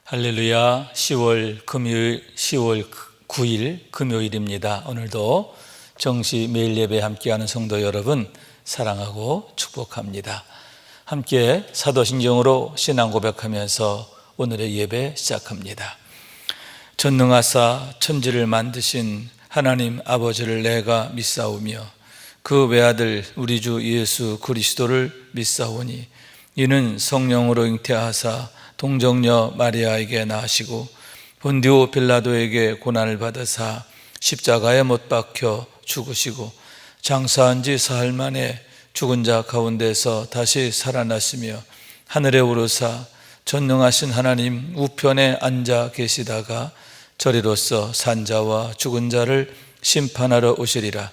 할렐루야. 10월 9일 금요일입니다. 오늘도 정시 매일 예배 함께하는 성도 여러분 사랑하고 축복합니다. 함께 사도신경으로 신앙 고백하면서 오늘의 예배 시작합니다. 전능하사 천지를 만드신 하나님 아버지를 내가 믿사오며 그 외아들 우리 주 예수 그리스도를 믿사오니 이는 성령으로 잉태하사 동정녀 마리아에게 낳으시고 본디오 빌라도에게 고난을 받으사 십자가에 못 박혀 죽으시고 장사한 지 사흘 만에 죽은 자 가운데서 다시 살아나시며 하늘에 오르사 전능하신 하나님 우편에 앉아 계시다가 저리로서 산자와 죽은 자를 심판하러 오시리라.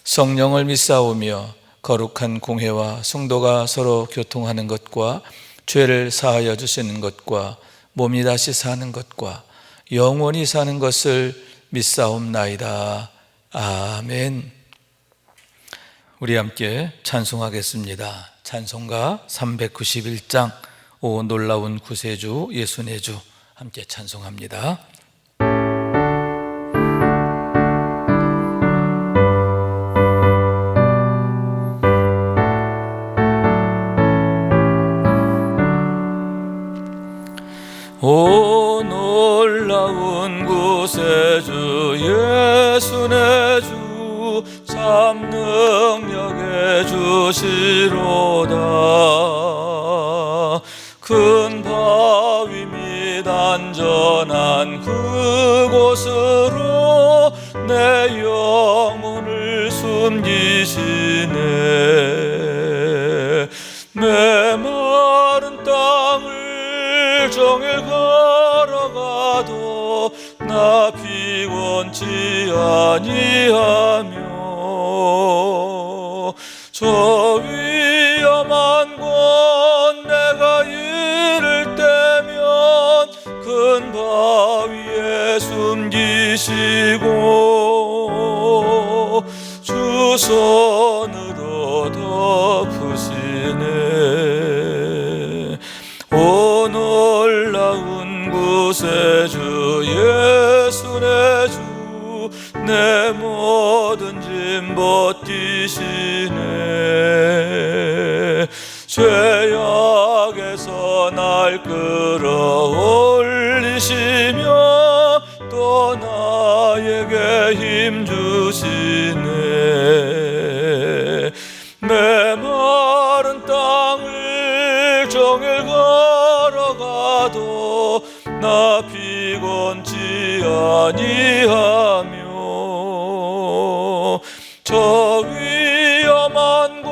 성령을 믿사오며 거룩한 공회와 성도가 서로 교통하는 것과 죄를 사하여 주시는 것과 몸이 다시 사는 것과 영원히 사는 것을 믿사옵나이다. 아멘. 우리 함께 찬송하겠습니다. 찬송가 391장 오 놀라운 구세주 예수의 주 함께 찬송합니다. 오 놀라운 구세주 예수의 주 참 능력의 주시로다. 큰 바위 및 안전한 그곳으로 내 영혼을 숨기시네. 메마른 땅을 종일 걸어가도 나 피곤치 아니하며 저 위험한 곳 내가 이를 때면 큰 바위에 숨기시고 주 손으로 덮으시네. 오 놀라운 구세주 예수의 주 내 모든 짐 벗기시네. 죄악에서 날 끌어올리시며 또 나에게 힘 주시네. 메마른 땅을 종일 걸어가도 나 피곤치 아니하며 저 위험한 곳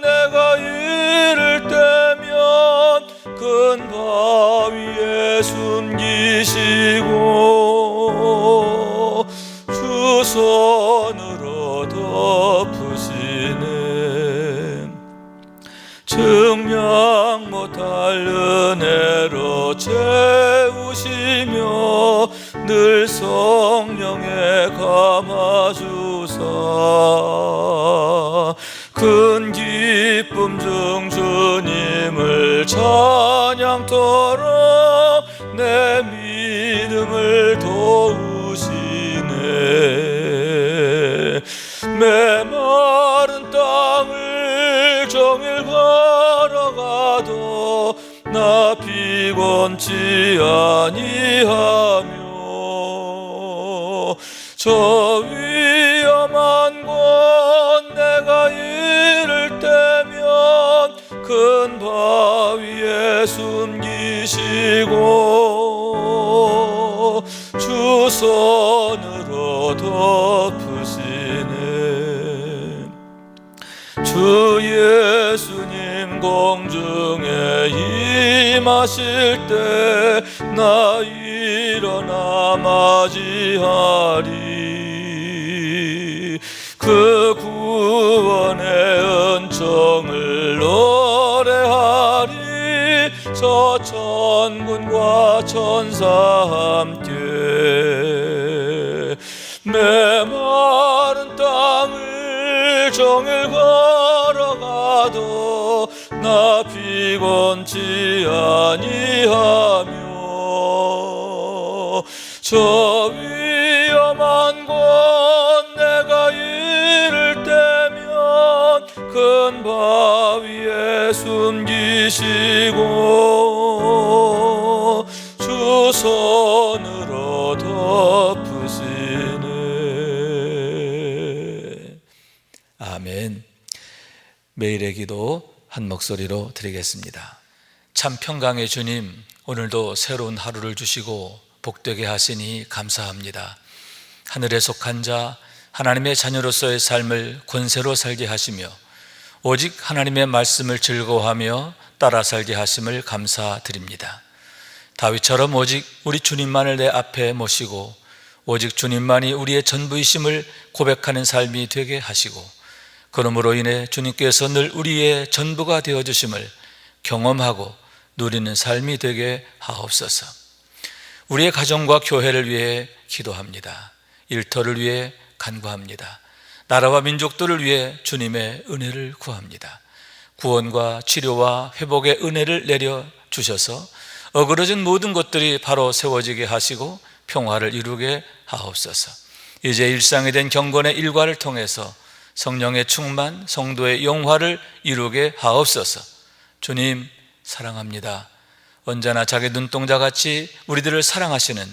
내가 이를 때면 큰 바위에 숨기시고 주 손으로 덮으시네. 증명 못할 은혜로 채우시며 늘 성령에 감아주사 큰 기쁨 중 주님을 찬양토록 내 믿음을 도우시네. 메마른 땅을 종일 걸어가도 나 피곤치 아니하며 저 위험한 곳 내가 이를 때면 큰 바위에 숨기시고 주 손으로 덮으시네. 주 예수님 공중에 임하실 때 나 일어나 맞이하리. 그 구원의 은총을 노래하리. 저 천군과 천사 함께 메마른 땅을 종일 걸어가도 나 피곤치 아니하며 저 위험한 곳 내가 이를 때면 큰 바위에 숨기시고 주 손으로 덮으시네. 아멘. 매일의 기도 한 목소리로 드리겠습니다. 참 평강의 주님, 오늘도 새로운 하루를 주시고 복되게 하시니 감사합니다. 하늘에 속한 자, 하나님의 자녀로서의 삶을 권세로 살게 하시며 오직 하나님의 말씀을 즐거워하며 따라 살게 하심을 감사드립니다. 다윗처럼 오직 우리 주님만을 내 앞에 모시고 오직 주님만이 우리의 전부이심을 고백하는 삶이 되게 하시고, 그러므로 인해 주님께서 늘 우리의 전부가 되어주심을 경험하고 누리는 삶이 되게 하옵소서. 우리의 가정과 교회를 위해 기도합니다. 일터를 위해 간구합니다. 나라와 민족들을 위해 주님의 은혜를 구합니다. 구원과 치료와 회복의 은혜를 내려주셔서 어그러진 모든 것들이 바로 세워지게 하시고 평화를 이루게 하옵소서. 이제 일상이 된 경건의 일과를 통해서 성령의 충만, 성도의 영화를 이루게 하옵소서. 주님 사랑합니다. 언제나 자기 눈동자같이 우리들을 사랑하시는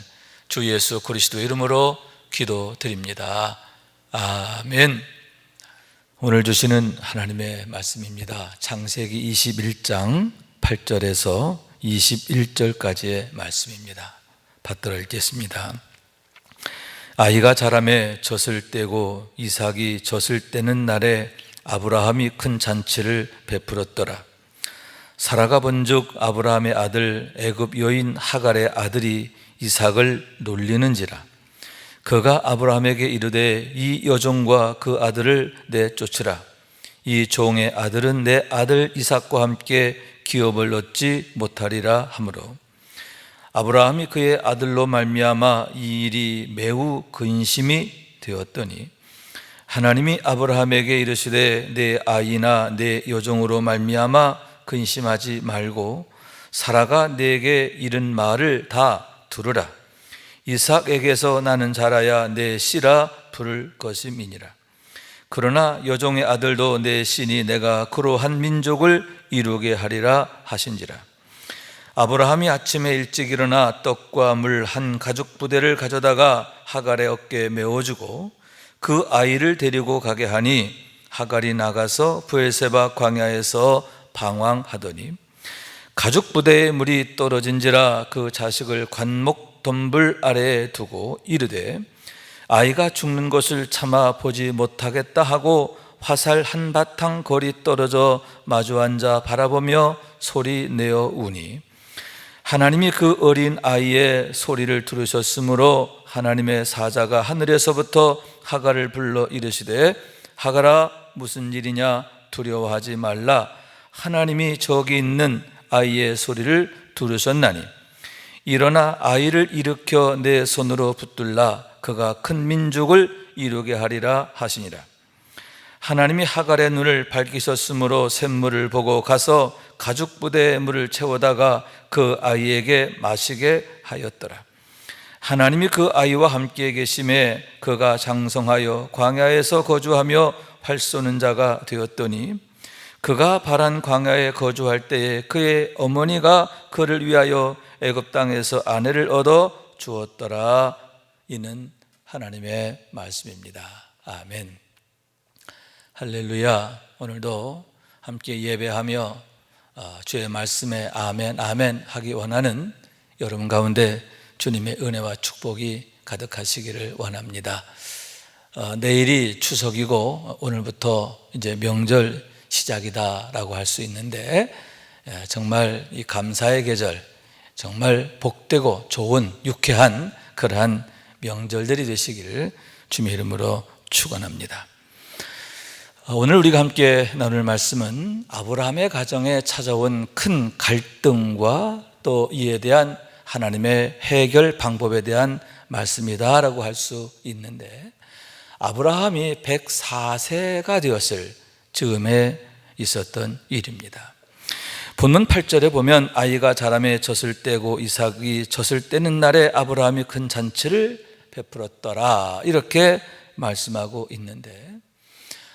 주 예수 그리스도 이름으로 기도드립니다. 아멘. 오늘 주시는 하나님의 말씀입니다. 창세기 21장 8절에서 21절까지의 말씀입니다. 받들어 읽겠습니다. 아이가 자라매 젖을 떼고 이삭이 젖을 떼는 날에 아브라함이 큰 잔치를 베풀었더라. 사라가 본즉 아브라함의 아들 애굽 여인 하갈의 아들이 이삭을 놀리는지라. 그가 아브라함에게 이르되 이 여종과 그 아들을 내쫓으라. 이 종의 아들은 내 아들 이삭과 함께 기업을 얻지 못하리라 하므로 아브라함이 그의 아들로 말미암아 이 일이 매우 근심이 되었더니 하나님이 아브라함에게 이르시되 내 아이나 내 여종으로 말미암아 근심하지 말고 사라가 내게 이른 말을 다 들으라. 이삭에게서 나는 자라야 내 씨라 부를 것임이니라. 그러나 여종의 아들도 내 씨니 내가 그로 한 민족을 이루게 하리라 하신지라. 아브라함이 아침에 일찍 일어나 떡과 물 한 가죽 부대를 가져다가 하갈의 어깨에 메워주고 그 아이를 데리고 가게 하니 하갈이 나가서 브엘세바 광야에서 방황하더니 가죽 부대에 물이 떨어진지라 그 자식을 관목 덤불 아래에 두고 이르되 아이가 죽는 것을 참아 보지 못하겠다 하고 화살 한바탕 거리 떨어져 마주 앉아 바라보며 소리 내어 우니 하나님이 그 어린 아이의 소리를 들으셨으므로 하나님의 사자가 하늘에서부터 하갈을 불러 이르시되 하갈아 무슨 일이냐 두려워하지 말라. 하나님이 저기 있는 아이의 소리를 들으셨나니 일어나 아이를 일으켜 내 손으로 붙들라. 그가 큰 민족을 이루게 하리라 하시니라. 하나님이 하갈의 눈을 밝히셨으므로 샘물을 보고 가서 가죽 부대에 물을 채워다가 그 아이에게 마시게 하였더라. 하나님이 그 아이와 함께 계심에 그가 장성하여 광야에서 거주하며 활 쏘는 자가 되었더니 그가 바란 광야에 거주할 때에 그의 어머니가 그를 위하여 애굽 땅에서 아내를 얻어 주었더라. 이는 하나님의 말씀입니다. 아멘. 할렐루야. 오늘도 함께 예배하며 주의 말씀에 아멘 아멘 하기 원하는 여러분 가운데 주님의 은혜와 축복이 가득하시기를 원합니다. 내일이 추석이고 오늘부터 이제 명절 시작이다라고 할 수 있는데 정말 이 감사의 계절, 정말 복되고 좋은 유쾌한 그러한 명절들이 되시기를 주님의 이름으로 축원합니다. 오늘 우리가 함께 나눌 말씀은 아브라함의 가정에 찾아온 큰 갈등과 또 이에 대한 하나님의 해결 방법에 대한 말씀이다라고 할 수 있는데, 아브라함이 104세가 되었을 즈음에 있었던 일입니다. 본문 8절에 보면 아이가 자라매 젖을 떼고 이삭이 젖을 떼는 날에 아브라함이 큰 잔치를 베풀었더라, 이렇게 말씀하고 있는데,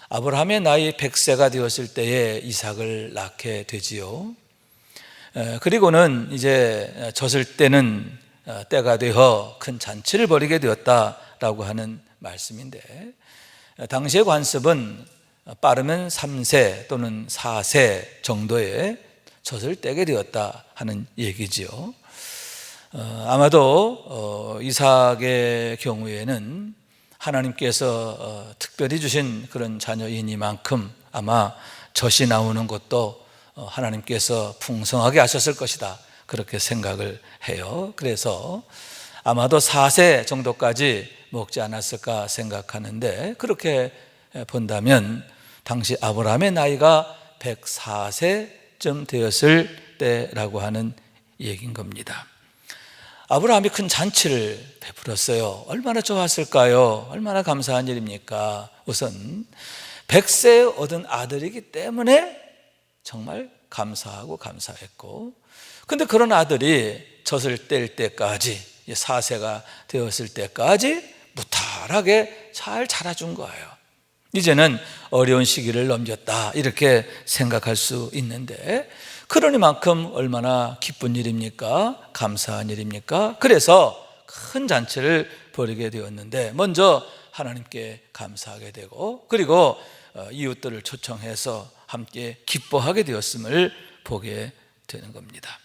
아브라함의 나이 100세가 되었을 때에 이삭을 낳게 되지요. 그리고는 이제 젖을 떼는 때가 되어 큰 잔치를 벌이게 되었다라고 하는 말씀인데, 당시의 관습은 빠르면 3세 또는 4세 정도의 젖을 떼게 되었다 하는 얘기지요. 아마도 이삭의 경우에는 하나님께서 특별히 주신 그런 자녀이니만큼 아마 젖이 나오는 것도 하나님께서 풍성하게 하셨을 것이다, 그렇게 생각을 해요. 그래서 아마도 4세 정도까지 먹지 않았을까 생각하는데, 그렇게 본다면 당시 아브라함의 나이가 104세쯤 되었을 때라고 하는 얘기인 겁니다. 아브라함이 큰 잔치를 베풀었어요. 얼마나 좋았을까요? 얼마나 감사한 일입니까? 우선 100세에 얻은 아들이기 때문에 정말 감사하고 감사했고, 근데 그런 아들이 젖을 뗄 때까지, 4세가 되었을 때까지 무탈하게 잘 자라준 거예요. 이제는 어려운 시기를 넘겼다, 이렇게 생각할 수 있는데, 그러니만큼 얼마나 기쁜 일입니까? 감사한 일입니까? 그래서 큰 잔치를 벌이게 되었는데, 먼저 하나님께 감사하게 되고, 그리고 이웃들을 초청해서 함께 기뻐하게 되었음을 보게 되는 겁니다.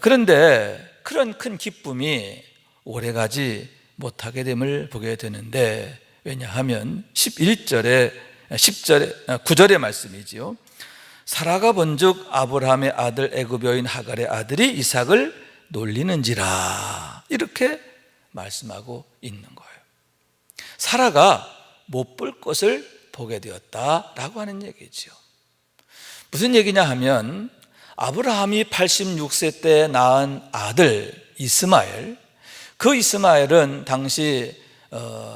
그런데 그런 큰 기쁨이 오래가지 못하게 됨을 보게 되는데, 왜냐하면 9절의 말씀이지요. 사라가 본즉 아브라함의 아들 애굽 여인 하갈의 아들이 이삭을 놀리는지라, 이렇게 말씀하고 있는 거예요. 사라가 못 볼 것을 보게 되었다라고 하는 얘기죠. 무슨 얘기냐 하면, 아브라함이 86세 때 낳은 아들 이스마엘, 그 이스마엘은 당시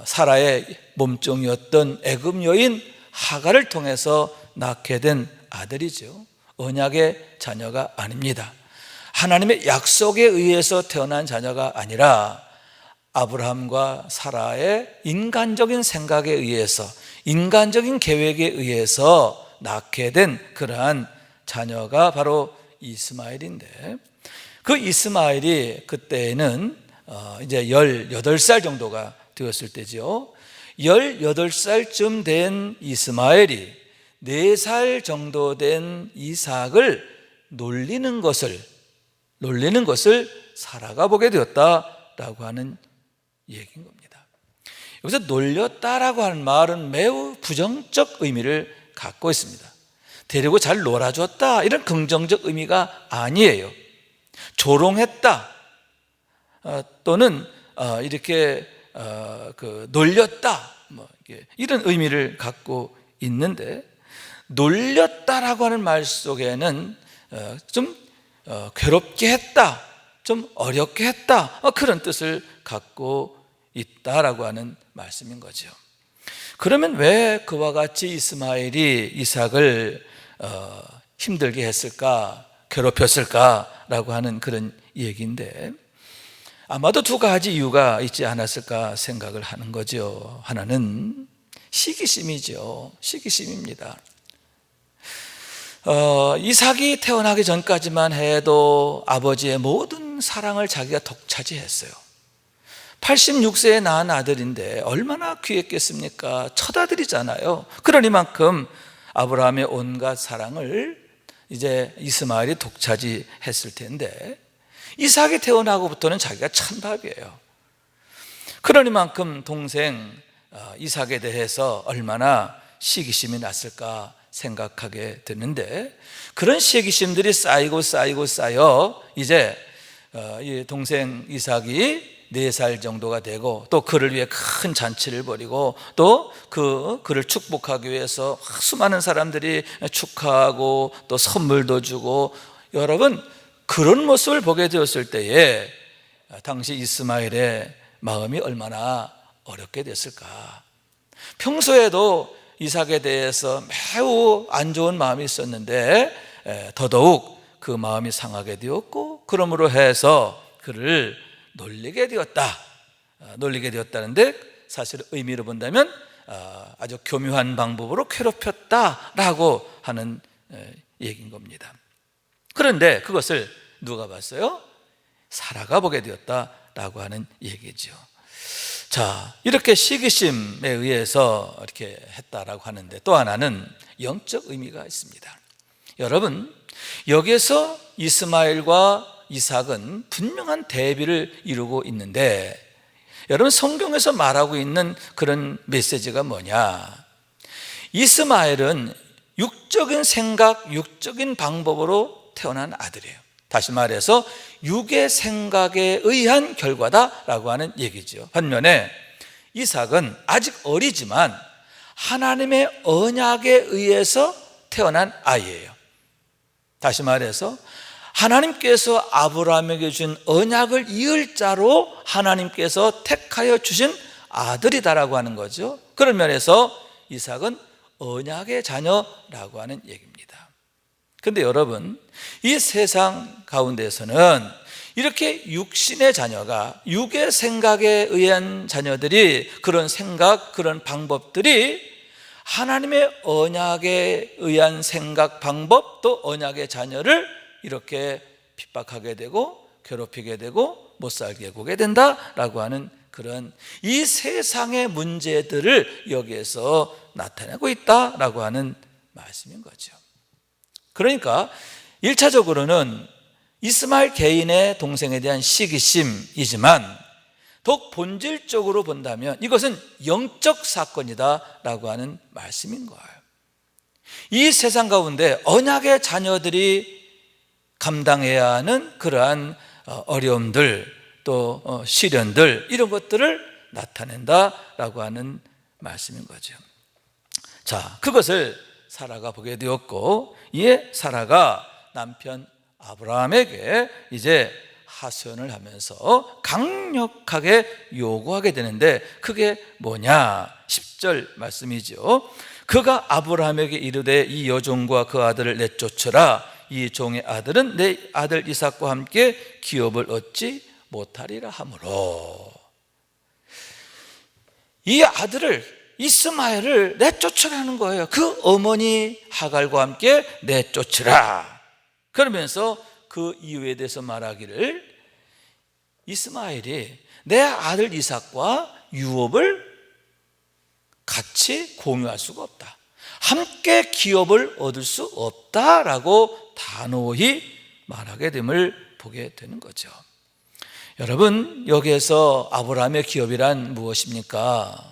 사라의 몸종이었던 애굽 여인 하갈을 통해서 낳게 된 아들이죠. 언약의 자녀가 아닙니다. 하나님의 약속에 의해서 태어난 자녀가 아니라 아브라함과 사라의 인간적인 생각에 의해서, 인간적인 계획에 의해서 낳게 된 그러한 자녀가 바로 이스마엘인데, 그 이스마엘이 그때는 이제 18살 정도가 되었을 때죠. 18살쯤 된 이스마엘이 4살 정도 된 이삭을 놀리는 것을 사라가 보게 되었다라고 하는 얘기인 겁니다. 여기서 놀렸다라고 하는 말은 매우 부정적 의미를 갖고 있습니다. 데리고 잘 놀아줬다, 이런 긍정적 의미가 아니에요. 조롱했다, 또는 이렇게 놀렸다, 이런 의미를 갖고 있는데, 놀렸다라고 하는 말 속에는 좀 괴롭게 했다, 좀 어렵게 했다, 그런 뜻을 갖고 있다라고 하는 말씀인 거죠. 그러면 왜 그와 같이 이스마엘이 이삭을 힘들게 했을까, 괴롭혔을까라고 하는 그런 얘기인데, 아마도 2가지 이유가 있지 않았을까 생각을 하는 거죠. 하나는 시기심이죠. 시기심입니다. 이삭이 태어나기 전까지만 해도 아버지의 모든 사랑을 자기가 독차지했어요. 86세에 낳은 아들인데 얼마나 귀했겠습니까? 첫 아들이잖아요. 그러니만큼 아브라함의 온갖 사랑을 이제 이스마엘이 독차지했을 텐데, 이삭이 태어나고부터는 자기가 찬밥이에요. 그러니만큼 동생 이삭에 대해서 얼마나 시기심이 났을까 생각하게 되는데, 그런 시기심들이 쌓이고 쌓여 이제 이 동생 이삭이 4살 정도가 되고, 또 그를 위해 큰 잔치를 벌이고, 또 그를 축복하기 위해서 수많은 사람들이 축하하고 또 선물도 주고, 여러분 그런 모습을 보게 되었을 때에 당시 이스마엘의 마음이 얼마나 어렵게 됐을까. 평소에도 이삭에 대해서 매우 안 좋은 마음이 있었는데 더더욱 그 마음이 상하게 되었고, 그러므로 해서 그를 놀리게 되었다는데, 사실 의미로 본다면 아주 교묘한 방법으로 괴롭혔다라고 하는 얘기인 겁니다. 그런데 그것을 누가 봤어요? 사라가 보게 되었다라고 하는 얘기죠. 자, 이렇게 시기심에 의해서 이렇게 했다라고 하는데, 또 하나는 영적 의미가 있습니다. 여러분, 여기에서 이스마엘과 이삭은 분명한 대비를 이루고 있는데, 여러분, 성경에서 말하고 있는 그런 메시지가 뭐냐? 이스마엘은 육적인 생각, 육적인 방법으로 태어난 아들이에요. 다시 말해서 육의 생각에 의한 결과다라고 하는 얘기죠. 반면에 이삭은 아직 어리지만 하나님의 언약에 의해서 태어난 아이예요. 다시 말해서 하나님께서 아브라함에게 준 언약을 이을 자로 하나님께서 택하여 주신 아들이다라고 하는 거죠. 그런 면에서 이삭은 언약의 자녀라고 하는 얘기입니다. 그런데 여러분, 이 세상 가운데서는 이렇게 육신의 자녀가, 육의 생각에 의한 자녀들이, 그런 생각, 그런 방법들이 하나님의 언약에 의한 생각, 방법, 또 언약의 자녀를 이렇게 핍박하게 되고 괴롭히게 되고 못 살게 구게 된다라고 하는 그런 이 세상의 문제들을 여기에서 나타내고 있다라고 하는 말씀인 거죠. 그러니까 1차적으로는 이스마엘 개인의 동생에 대한 시기심이지만, 더욱 본질적으로 본다면 이것은 영적 사건이다라고 하는 말씀인 거예요. 이 세상 가운데 언약의 자녀들이 감당해야 하는 그러한 어려움들, 또 시련들, 이런 것들을 나타낸다라고 하는 말씀인 거죠. 자, 그것을 사라가 보게 되었고, 이에 사라가 남편 아브라함에게 이제 하소연을 하면서 강력하게 요구하게 되는데, 그게 뭐냐? 10절 말씀이죠. 그가 아브라함에게 이르되 이 여종과 그 아들을 내쫓으라. 이 종의 아들은 내 아들 이삭과 함께 기업을 얻지 못하리라 하므로, 이 아들을, 이스마엘을 내쫓으라는 거예요. 그 어머니 하갈과 함께 내쫓으라. 그러면서 그 이유에 대해서 말하기를, 이스마엘이 내 아들 이삭과 유업을 같이 공유할 수가 없다, 함께 기업을 얻을 수 없다라고 단호히 말하게 됨을 보게 되는 거죠. 여러분, 여기에서 아브라함의 기업이란 무엇입니까?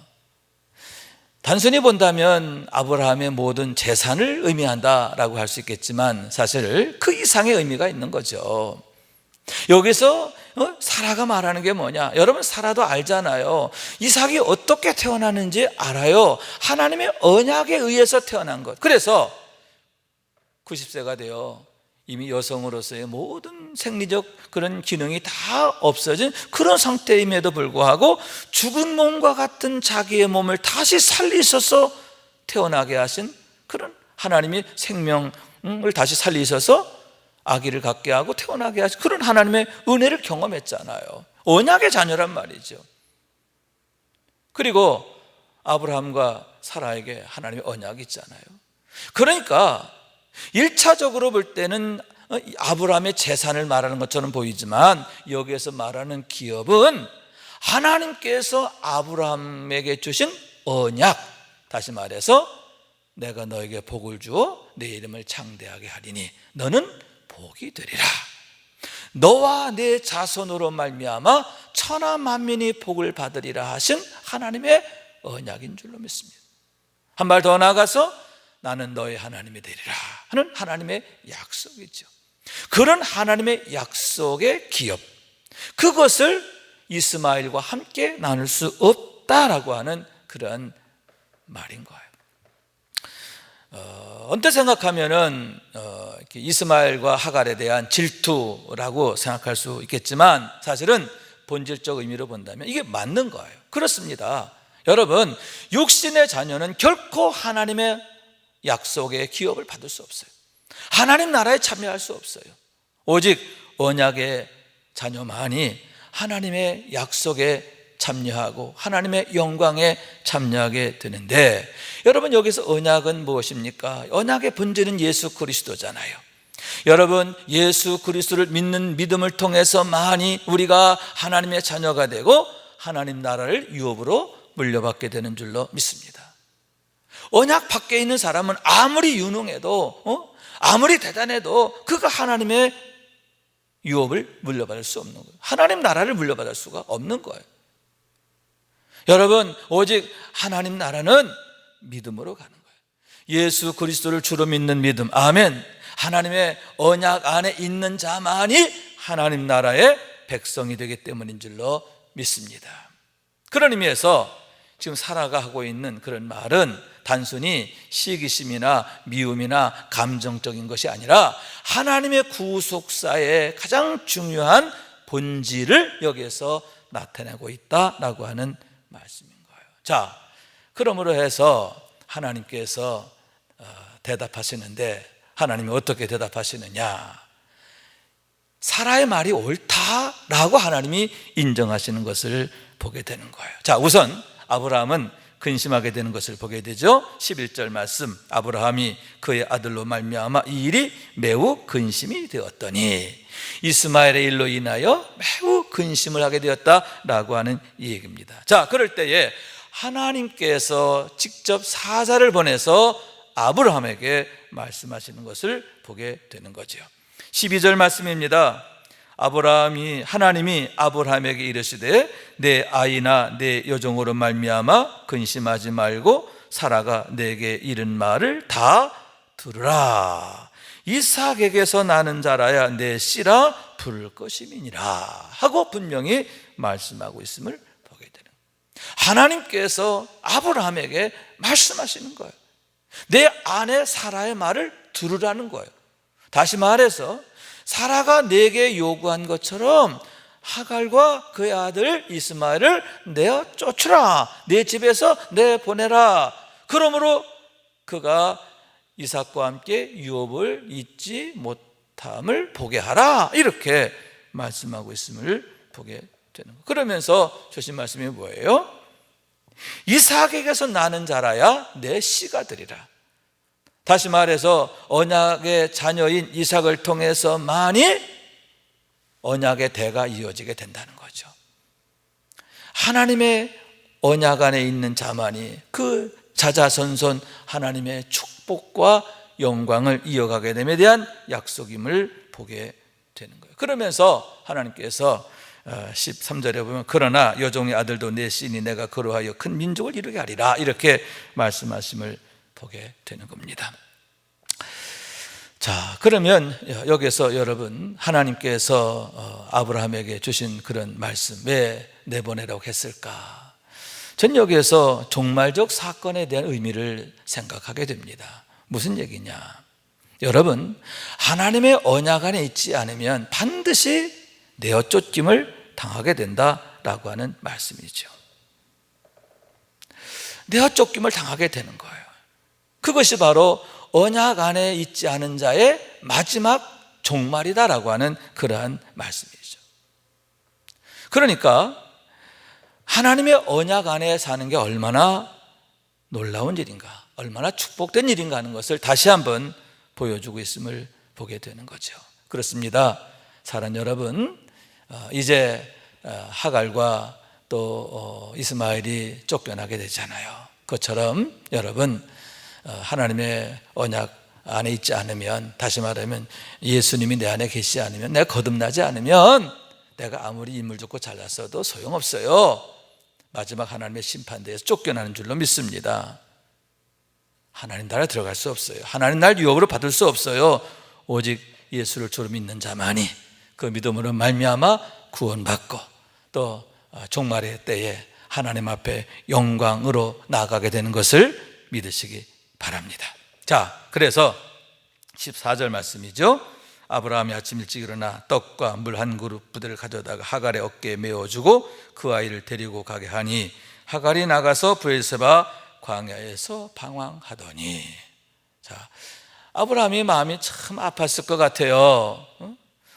단순히 본다면 아브라함의 모든 재산을 의미한다라고 할 수 있겠지만, 사실 그 이상의 의미가 있는 거죠. 여기서 사라가 말하는 게 뭐냐? 여러분, 사라도 알잖아요. 이삭이 어떻게 태어나는지 알아요. 하나님의 언약에 의해서 태어난 것. 그래서 90세가 되어 이미 여성으로서의 모든 생리적 그런 기능이 다 없어진 그런 상태임에도 불구하고 죽은 몸과 같은 자기의 몸을 다시 살리셔서 태어나게 하신, 그런 하나님이 생명을 다시 살리셔서 아기를 갖게 하고 태어나게 하신 그런 하나님의 은혜를 경험했잖아요. 언약의 자녀란 말이죠. 그리고 아브라함과 사라에게 하나님의 언약이 있잖아요. 그러니까 1차적으로 볼 때는 아브라함의 재산을 말하는 것처럼 보이지만, 여기에서 말하는 기업은 하나님께서 아브라함에게 주신 언약, 다시 말해서 내가 너에게 복을 주어 내 이름을 창대하게 하리니 너는 복이 되리라, 너와 내 자손으로 말미암아 천하 만민이 복을 받으리라 하신 하나님의 언약인 줄로 믿습니다. 한 발 더 나아가서 나는 너의 하나님이 되리라 하는 하나님의 약속이죠. 그런 하나님의 약속의 기업, 그것을 이스마엘과 함께 나눌 수 없다라고 하는 그런 말인 거예요. 언뜻 생각하면은 이스마엘과 하갈에 대한 질투라고 생각할 수 있겠지만, 사실은 본질적 의미로 본다면 이게 맞는 거예요. 그렇습니다. 여러분, 육신의 자녀는 결코 하나님의 약속의 기업을 받을 수 없어요. 하나님 나라에 참여할 수 없어요. 오직 언약의 자녀만이 하나님의 약속에 참여하고 하나님의 영광에 참여하게 되는데, 여러분 여기서 언약은 무엇입니까? 언약의 본질은 예수 그리스도잖아요. 여러분 예수 그리스도를 믿는 믿음을 통해서만이 우리가 하나님의 자녀가 되고 하나님 나라를 유업으로 물려받게 되는 줄로 믿습니다. 언약 밖에 있는 사람은 아무리 유능해도 아무리 대단해도 그가 하나님의 유업을 물려받을 수 없는 거예요. 하나님 나라를 물려받을 수가 없는 거예요. 여러분 오직 하나님 나라는 믿음으로 가는 거예요. 예수 그리스도를 주로 믿는 믿음, 아멘. 하나님의 언약 안에 있는 자만이 하나님 나라의 백성이 되기 때문인 줄로 믿습니다. 그런 의미에서 지금 사라가 하고 있는 그런 말은 단순히 시기심이나 미움이나 감정적인 것이 아니라 하나님의 구속사의 가장 중요한 본질을 여기에서 나타내고 있다라고 하는 말씀인 거예요. 자, 그러므로 해서 하나님께서 대답하시는데, 하나님이 어떻게 대답하시느냐? 사라의 말이 옳다라고 하나님이 인정하시는 것을 보게 되는 거예요. 자, 우선 아브라함은 근심하게 되는 것을 보게 되죠. 11절 말씀, 아브라함이 그의 아들로 말미암아 이 일이 매우 근심이 되었더니, 이스마엘의 일로 인하여 매우 근심을 하게 되었다라고 하는 이 얘기입니다. 자, 그럴 때에 하나님께서 직접 사자를 보내서 아브라함에게 말씀하시는 것을 보게 되는 거죠. 12절 말씀입니다. 하나님이 아브라함에게 이르시되 내 아이나 내 여종으로 말미암아 근심하지 말고 사라가 내게 이른 말을 다 들으라. 이삭에게서 나는 자라야 내 씨라 부를 것임이니라 하고 분명히 말씀하고 있음을 보게 되는 거예요. 하나님께서 아브라함에게 말씀하시는 거예요. 내 아내 사라의 말을 들으라는 거예요. 다시 말해서 사라가 내게 요구한 것처럼 하갈과 그의 아들 이스마엘을 내어 쫓으라, 내 집에서 내보내라. 그러므로 그가 이삭과 함께 유업을 잊지 못함을 보게 하라, 이렇게 말씀하고 있음을 보게 되는 거예요. 그러면서 주신 말씀이 뭐예요? 이삭에게서 나는 자라야 내 씨가 되리라. 다시 말해서 언약의 자녀인 이삭을 통해서만이 언약의 대가 이어지게 된다는 거죠. 하나님의 언약 안에 있는 자만이 그 자자손손 하나님의 축복과 영광을 이어가게 됨에 대한 약속임을 보게 되는 거예요. 그러면서 하나님께서 13절에 보면 그러나 여종의 아들도 내 씨니 내가 그로하여 큰 민족을 이루게 하리라, 이렇게 말씀하심을 보게 되는 겁니다. 자, 그러면 여기서 여러분, 하나님께서 아브라함에게 주신 그런 말씀, 왜 내보내라고 했을까? 전 여기에서 종말적 사건에 대한 의미를 생각하게 됩니다. 무슨 얘기냐? 여러분, 하나님의 언약 안에 있지 않으면 반드시 내어 쫓김을 당하게 된다라고 하는 말씀이죠. 내어 쫓김을 당하게 되는 거예요. 그것이 바로 언약 안에 있지 않은 자의 마지막 종말이다라고 하는 그러한 말씀이죠. 그러니까 하나님의 언약 안에 사는 게 얼마나 놀라운 일인가, 얼마나 축복된 일인가 하는 것을 다시 한번 보여주고 있음을 보게 되는 거죠. 그렇습니다. 사랑 여러분, 이제 하갈과 또 이스마엘이 쫓겨나게 되잖아요. 그것처럼 여러분, 하나님의 언약 안에 있지 않으면, 다시 말하면 예수님이 내 안에 계시지 않으면, 내가 거듭나지 않으면 내가 아무리 인물 좋고 잘났어도 소용없어요. 마지막 하나님의 심판대에서 쫓겨나는 줄로 믿습니다. 하나님 나라에 들어갈 수 없어요. 하나님 날 유업으로 받을 수 없어요. 오직 예수를 주로 믿는 자만이 그 믿음으로 말미암아 구원받고 또 종말의 때에 하나님 앞에 영광으로 나아가게 되는 것을 믿으시기 바랍니다. 자, 그래서 14절 말씀이죠. 아브라함이 아침 일찍 일어나 떡과 물 한 그릇 부대를 가져다가 하갈의 어깨에 메어주고 그 아이를 데리고 가게 하니 하갈이 나가서 브엘세바 광야에서 방황하더니, 자, 아브라함이 마음이 참 아팠을 것 같아요.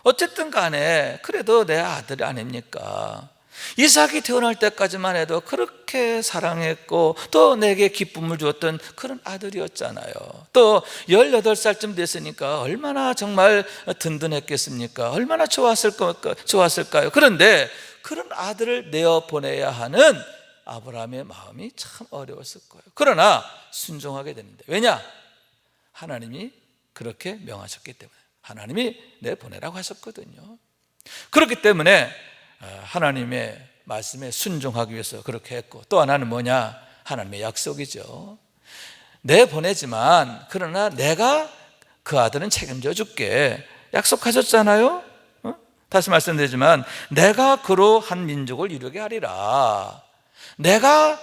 어쨌든 간에 그래도 내 아들이 아닙니까? 이삭이 태어날 때까지만 해도 그렇게 사랑했고 또 내게 기쁨을 주었던 그런 아들이었잖아요. 또 18살쯤 됐으니까 얼마나 정말 든든했겠습니까? 얼마나 좋았을까요? 그런데 그런 아들을 내어보내야 하는 아브라함의 마음이 참 어려웠을 거예요. 그러나 순종하게 되는데, 왜냐? 하나님이 그렇게 명하셨기 때문에. 하나님이 내보내라고 하셨거든요. 그렇기 때문에 하나님의 말씀에 순종하기 위해서 그렇게 했고, 또 하나는 뭐냐? 하나님의 약속이죠. 내보내지만 그러나 내가 그 아들은 책임져 줄게 약속하셨잖아요. 다시 말씀드리지만 내가 그로 한 민족을 이루게 하리라. 내가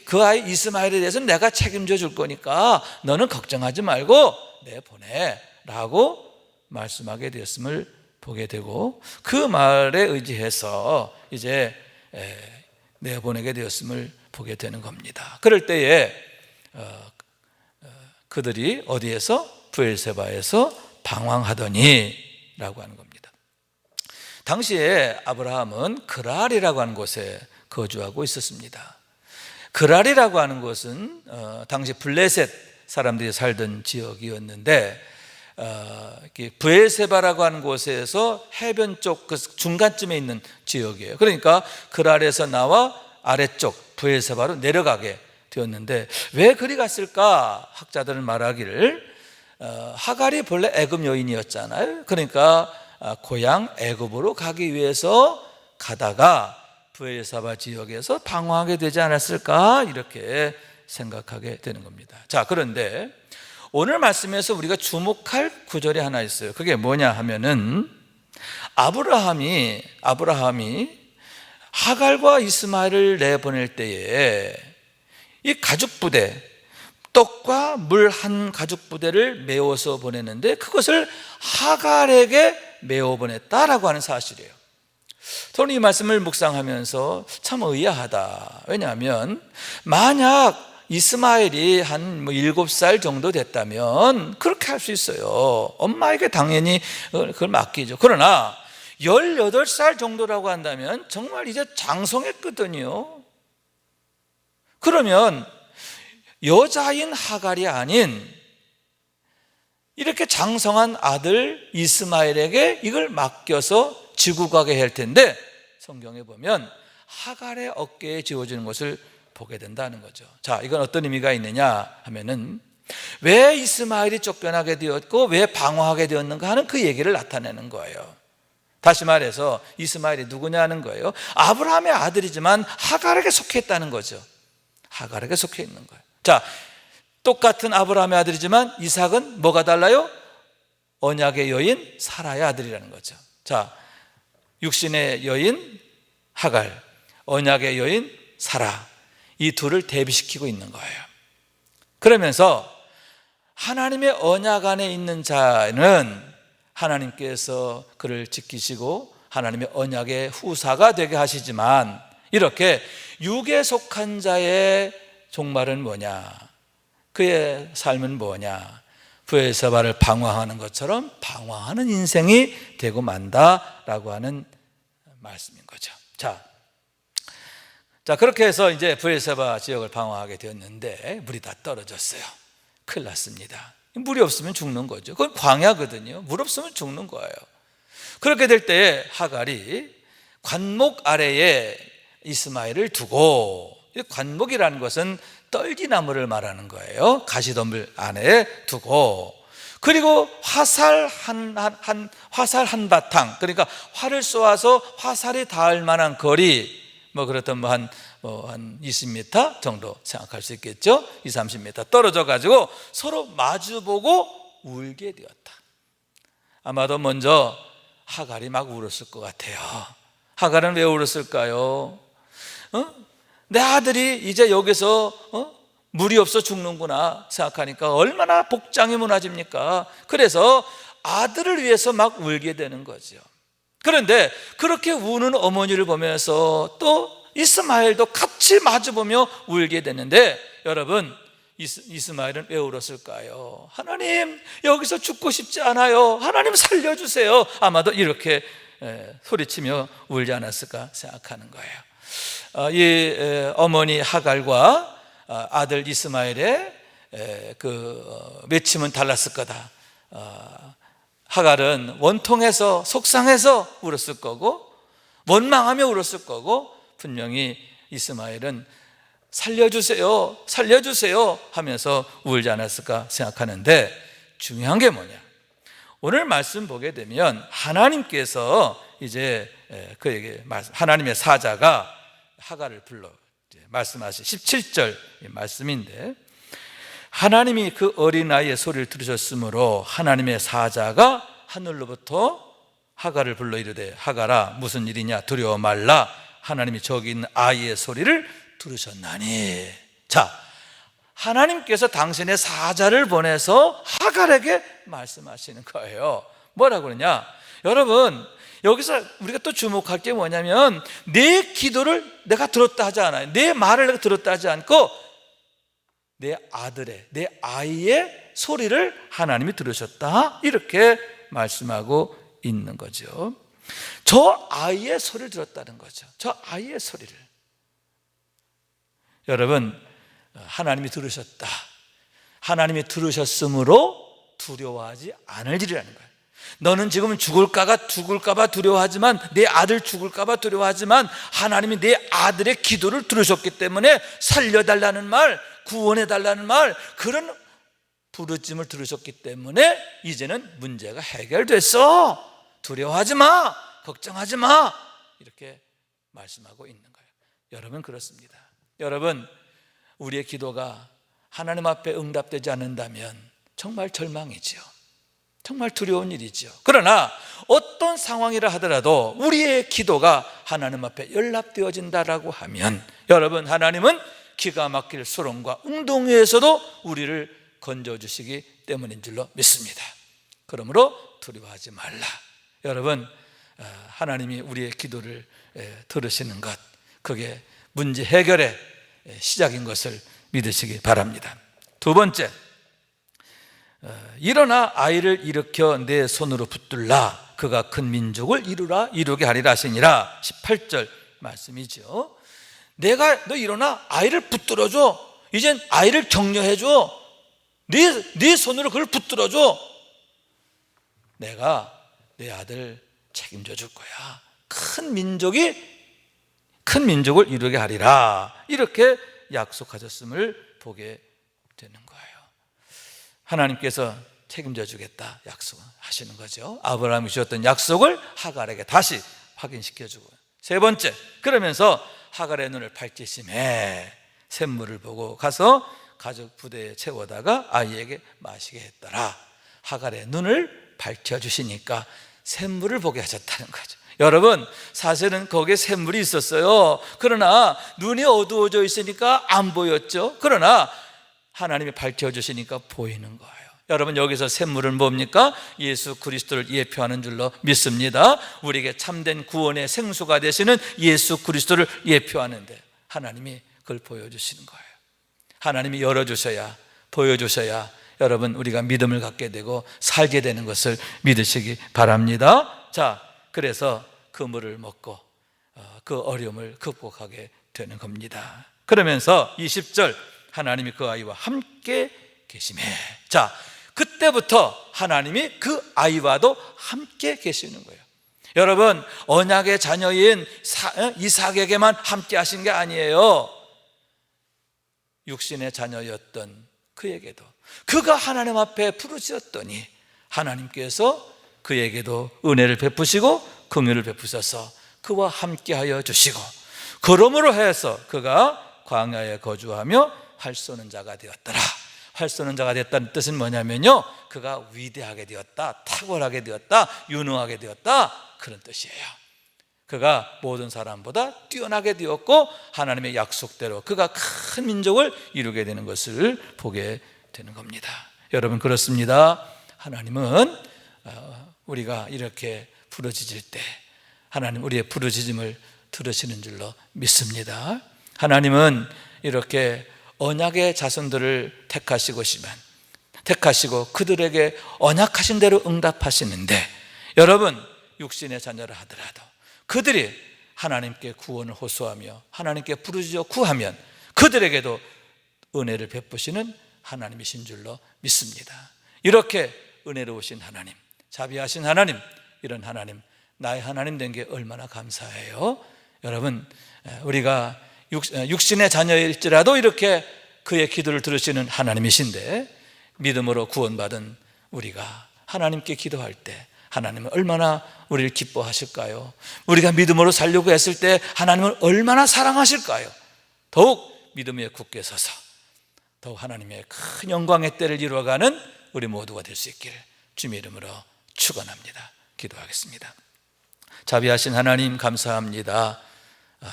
그 아이 이스마엘에 대해서는 내가 책임져 줄 거니까 너는 걱정하지 말고 내보내 라고 말씀하게 되었음을 보게 되고, 그 말에 의지해서 이제 내보내게 되었음을 보게 되는 겁니다. 그럴 때에 그들이 어디에서? 브엘세바에서 방황하더니 라고 하는 겁니다. 당시에 아브라함은 그랄이라고 하는 곳에 거주하고 있었습니다. 그랄이라고 하는 곳은 당시 블레셋 사람들이 살던 지역이었는데, 브엘세바라고 하는 곳에서 해변 쪽 그 중간쯤에 있는 지역이에요. 그러니까 그랄에서 나와 아래쪽 브엘세바로 내려가게 되었는데, 왜 그리 갔을까? 학자들은 말하기를 하갈이 본래 애굽 여인이었잖아요. 그러니까 고향 애굽으로 가기 위해서 가다가 브엘세바 지역에서 방황하게 되지 않았을까, 이렇게 생각하게 되는 겁니다. 자, 그런데 오늘 말씀에서 우리가 주목할 구절이 하나 있어요. 그게 뭐냐 하면은 아브라함이 하갈과 이스마엘을 내보낼 때에 이 가죽 부대, 떡과 물 한 가죽 부대를 메워서 보내는데 그것을 하갈에게 메워 보냈다라고 하는 사실이에요. 저는 이 말씀을 묵상하면서 참 의아하다. 왜냐하면 만약 이스마엘이 한 7살 정도 됐다면 그렇게 할 수 있어요. 엄마에게 당연히 그걸 맡기죠. 그러나 18살 정도라고 한다면 정말 이제 장성했거든요. 그러면 여자인 하갈이 아닌 이렇게 장성한 아들 이스마엘에게 이걸 맡겨서 지고 가게 할 텐데, 성경에 보면 하갈의 어깨에 지워지는 것을 보게 된다는 거죠. 자, 이건 어떤 의미가 있느냐 하면은 왜 이스마엘이 쫓겨나게 되었고 왜 방황하게 되었는가 하는 그 얘기를 나타내는 거예요. 다시 말해서 이스마엘이 누구냐는 거예요. 아브라함의 아들이지만 하갈에게 속해 있다는 거죠. 하갈에게 속해 있는 거예요. 자, 똑같은 아브라함의 아들이지만 이삭은 뭐가 달라요? 언약의 여인 사라의 아들이라는 거죠. 자, 육신의 여인 하갈, 언약의 여인 사라, 이 둘을 대비시키고 있는 거예요. 그러면서 하나님의 언약 안에 있는 자는 하나님께서 그를 지키시고 하나님의 언약의 후사가 되게 하시지만, 이렇게 육에 속한 자의 종말은 뭐냐? 그의 삶은 뭐냐? 브엘세바를 방황하는 것처럼 방황하는 인생이 되고 만다라고 하는 말씀인 거죠. 자, 그렇게 해서 이제 브엘세바 지역을 방황하게 되었는데 물이 다 떨어졌어요. 큰일 났습니다. 물이 없으면 죽는 거죠. 그건 광야거든요. 물 없으면 죽는 거예요. 그렇게 될 때에 하갈이 관목 아래에 이스마엘을 두고, 관목이라는 것은 떨기나무를 말하는 거예요. 가시덤불 안에 두고, 그리고 화살 한 바탕, 그러니까 활을 쏘아서 화살이 닿을 만한 거리, 그렇다면 한 20m 정도 생각할 수 있겠죠. 20, 30m 떨어져 가지고 서로 마주보고 울게 되었다. 아마도 먼저 하갈이 막 울었을 것 같아요. 하갈은 왜 울었을까요? 내 아들이 이제 여기서 물이 없어 죽는구나 생각하니까 얼마나 복장이 무너집니까? 그래서 아들을 위해서 막 울게 되는 거죠. 그런데 그렇게 우는 어머니를 보면서 또 이스마엘도 같이 마주보며 울게 되는데, 여러분, 이스마엘은 왜 울었을까요? 하나님, 여기서 죽고 싶지 않아요. 하나님 살려주세요. 아마도 이렇게 소리치며 울지 않았을까 생각하는 거예요. 이 어머니 하갈과 아들 이스마엘의 그 외침은 달랐을 거다. 하갈은 원통해서 속상해서 울었을 거고, 원망하며 울었을 거고, 분명히 이스마엘은 살려주세요, 살려주세요 하면서 울지 않았을까 생각하는데, 중요한 게 뭐냐, 오늘 말씀 보게 되면 하나님께서 이제 그에게 하나님의 사자가 하갈을 불러 말씀하신 17절 말씀인데, 하나님이 그 어린아이의 소리를 들으셨으므로 하나님의 사자가 하늘로부터 하갈을 불러 이르되, 하갈아 무슨 일이냐, 두려워 말라, 하나님이 저기 있는 아이의 소리를 들으셨나니. 자, 하나님께서 당신의 사자를 보내서 하갈에게 말씀하시는 거예요. 뭐라고 그러냐, 여러분 여기서 우리가 또 주목할 게 뭐냐면, 내 기도를 내가 들었다 하지 않아요. 내 말을 내가 들었다 하지 않고 내 아들의, 내 아이의 소리를 하나님이 들으셨다, 이렇게 말씀하고 있는 거죠. 저 아이의 소리를 들었다는 거죠. 저 아이의 소리를. 여러분, 하나님이 들으셨다, 하나님이 들으셨으므로 두려워하지 않을 일이라는 거예요. 너는 지금 죽을까봐 두려워하지만, 내 아들 죽을까봐 두려워하지만, 하나님이 내 아들의 기도를 들으셨기 때문에 살려달라는 말, 구원해달라는 말, 그런 부르짖음을 들으셨기 때문에 이제는 문제가 해결됐어, 두려워하지 마, 걱정하지 마, 이렇게 말씀하고 있는 거예요. 여러분, 그렇습니다. 여러분, 우리의 기도가 하나님 앞에 응답되지 않는다면 정말 절망이지요. 정말 두려운 일이지요. 그러나 어떤 상황이라 하더라도 우리의 기도가 하나님 앞에 연락되어진다라고 하면, 여러분, 하나님은 기가 막힐 수렁과 웅덩이에서도 우리를 건져주시기 때문인 줄로 믿습니다. 그러므로 두려워하지 말라. 여러분, 하나님이 우리의 기도를 들으시는 것, 그게 문제 해결의 시작인 것을 믿으시기 바랍니다. 두 번째, 일어나 아이를 일으켜 내 손으로 붙들라, 그가 큰 민족을 이루게 하리라 하시니라. 18절 말씀이죠. 너 일어나 아이를 붙들어줘. 이젠 아이를 격려해줘. 네 손으로 그걸 붙들어줘. 내가 내 아들 책임져 줄 거야. 큰 민족을 이루게 하리라, 이렇게 약속하셨음을 보게 되는 거예요. 하나님께서 책임져 주겠다 약속하시는 거죠. 아브라함이 주셨던 약속을 하갈에게 다시 확인시켜 주고, 세 번째, 그러면서 하갈의 눈을 밝히심에 샘물을 보고 가서 가죽 부대에 채워다가 아이에게 마시게 했더라. 하갈의 눈을 밝혀주시니까 샘물을 보게 하셨다는 거죠. 여러분, 사실은 거기에 샘물이 있었어요. 그러나 눈이 어두워져 있으니까 안 보였죠. 그러나 하나님이 밝혀주시니까 보이는 거예요. 여러분, 여기서 샘물은 뭡니까? 예수 그리스도를 예표하는 줄로 믿습니다. 우리에게 참된 구원의 생수가 되시는 예수 그리스도를 예표하는데 하나님이 그걸 보여주시는 거예요. 하나님이 열어주셔야, 보여주셔야 여러분, 우리가 믿음을 갖게 되고 살게 되는 것을 믿으시기 바랍니다. 자, 그래서 그 물을 먹고 그 어려움을 극복하게 되는 겁니다. 그러면서 20절, 하나님이 그 아이와 함께 계시매. 자, 그때부터 하나님이 그 아이와도 함께 계시는 거예요. 여러분, 언약의 자녀인 이삭에게만 함께 하신 게 아니에요. 육신의 자녀였던 그에게도, 그가 하나님 앞에 부르짖었더니 하나님께서 그에게도 은혜를 베푸시고 긍휼을 베푸셔서 그와 함께하여 주시고, 그러므로 해서 그가 광야에 거주하며 활 쏘는 자가 되었더라. 활 쏘는 자가 됐다는 뜻은 뭐냐면요, 그가 위대하게 되었다, 탁월하게 되었다, 유능하게 되었다, 그런 뜻이에요. 그가 모든 사람보다 뛰어나게 되었고 하나님의 약속대로 그가 큰 민족을 이루게 되는 것을 보게 되는 겁니다. 여러분, 그렇습니다. 하나님은 우리가 이렇게 부르짖을 때 하나님 우리의 부르짖음을 들으시는 줄로 믿습니다. 하나님은 이렇게 언약의 자손들을 택하시고 그들에게 언약하신 대로 응답하시는데, 여러분 육신의 자녀라 하더라도 그들이 하나님께 구원을 호소하며 하나님께 부르짖어 구하면 그들에게도 은혜를 베푸시는 하나님이신 줄로 믿습니다. 이렇게 은혜로우신 하나님, 자비하신 하나님, 이런 하나님, 나의 하나님 된 게 얼마나 감사해요. 여러분, 우리가 육신의 자녀일지라도 이렇게 그의 기도를 들으시는 하나님이신데, 믿음으로 구원받은 우리가 하나님께 기도할 때 하나님은 얼마나 우리를 기뻐하실까요? 우리가 믿음으로 살려고 했을 때 하나님은 얼마나 사랑하실까요? 더욱 믿음에 굳게 서서 더욱 하나님의 큰 영광의 때를 이루어가는 우리 모두가 될 수 있기를 주님의 이름으로 축원합니다. 기도하겠습니다. 자비하신 하나님, 감사합니다.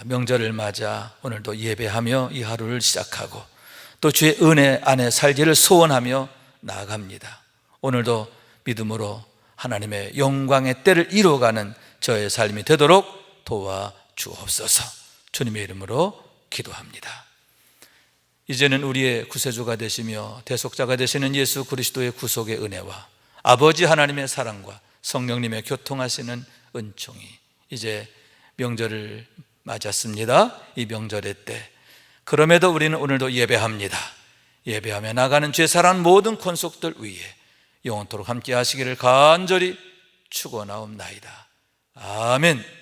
명절을 맞아 오늘도 예배하며 이 하루를 시작하고 또 주의 은혜 안에 살기를 소원하며 나아갑니다. 오늘도 믿음으로 하나님의 영광의 때를 이루어가는 저의 삶이 되도록 도와주옵소서. 주님의 이름으로 기도합니다. 이제는 우리의 구세주가 되시며 대속자가 되시는 예수 그리스도의 구속의 은혜와 아버지 하나님의 사랑과 성령님의 교통하시는 은총이 이제 명절을 맞았습니다. 이 명절의 때, 그럼에도 우리는 오늘도 예배합니다. 예배하며 나가는 죄 사랑 모든 권속들 위에 영원토록 함께 하시기를 간절히 축원하옵나이다. 아멘.